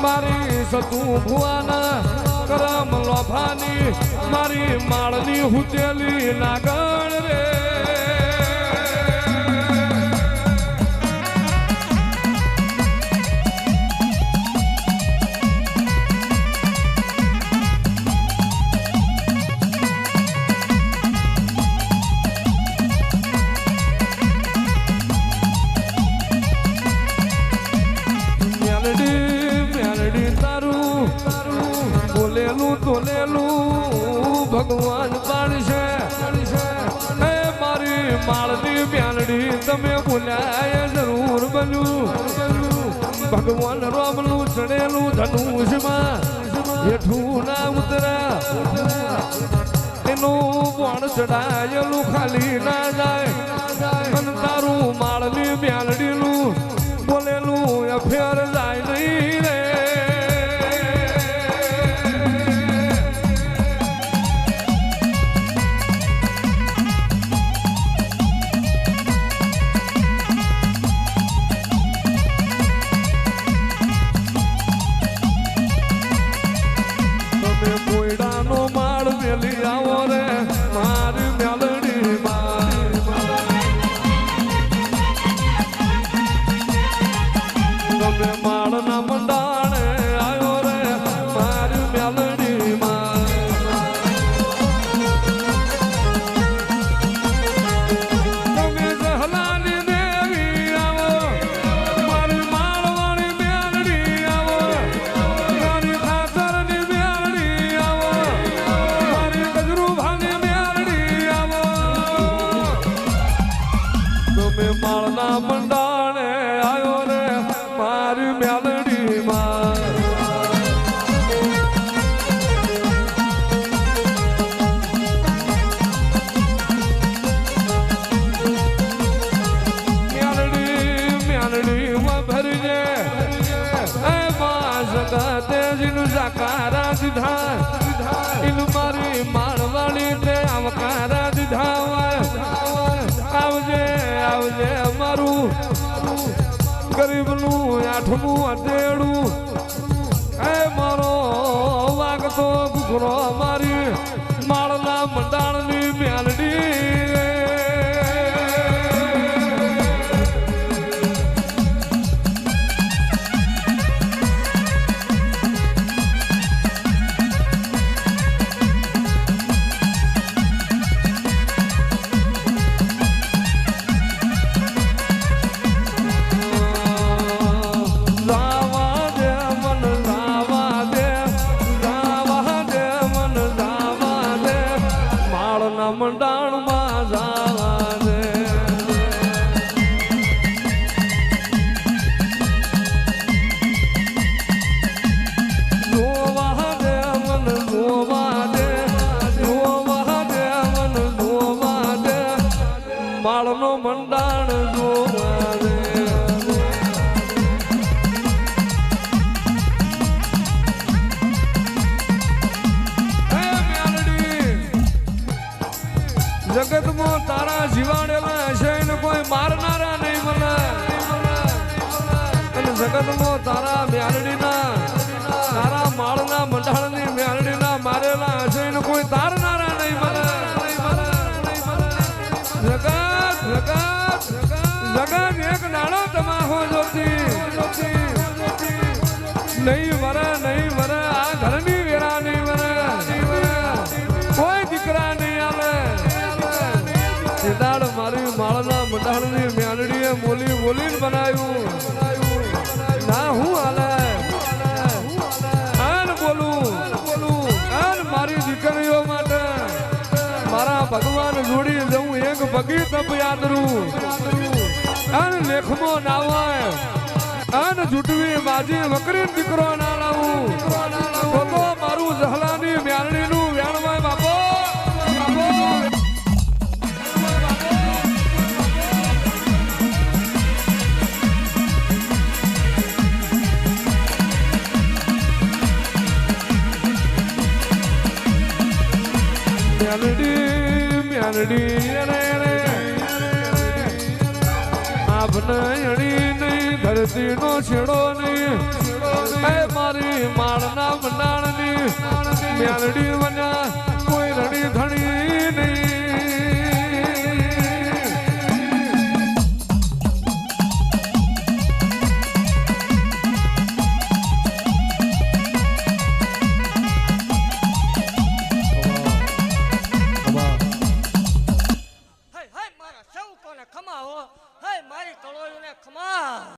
મારી સતું ભુવાના કરમ લોભાની મારી માળની હુતેલી નાગણ રે ભગવાન પાડશે એ મારી માળની મ્યાલડી તમે બોલ્યા જરૂર બન્યું ભગવાન રોમનું ચડેલું ધનુષમાં હેઠું ના ઉતરા એનું પણ ચડાયેલું ખાલી ના જાય અને તારું માળની મ્યાલડીનું બોલેલું અફેર જાય નહીં રે માળના મંડાણે આવ્યો રે મારી મ્યાલડી માં મ્યાલડી માં ભરજે એ માં જગતે જીનું સાકારા દીધા ઇનું મારી માળવાળી તે આવકારા દીધા આવજે આવજે અમારું ગરીબનું આઠમું અધેડું એ મારો વાગતો ઘૂઘરો મારી માળના મંડાણની મ્યાલડી મંડાણમાં જાવા દે જોવા દે મન જોવા દે જોવા દે મન જોવા દે માળનો મંડાણ જોવા દે જગતમાં તારા જીવાડેલા હશે ને કોઈ મારનારા નહીં મને અને જગતમાં તારા મ્યાલડીના તારા માળના મંડાણની મ્યાલડીના મારેલા હશે ને કોઈ તારનારા નહીં મને જગત જગત જગત એક નાનો તમાહો જોતી નહીં વરે આ ઘરની વેરા નહીં વરે કોઈ દીકરા નહીં આલે દાડ મારી માળના મંડાણની મ્યાલડીએ બોલી બોલીને બનાવ્યું ના હું હાલે આન બોલું આન મારી દીકરીઓ માટે મારા ભગવાન જોડી જવું એક ભગી તપ યાદરું આન લેખમાં નાવાય આન જૂટવી બાજી વકરી દીકરો ના લાવું તો મારું જહલાની મ્યાલડીનું વ્યાણવાય બાપો મ્યાલડી આપને અડી નહીં ઘર ધરતી નો છેડો નહીં મારી માળના મંડાણની મેલડી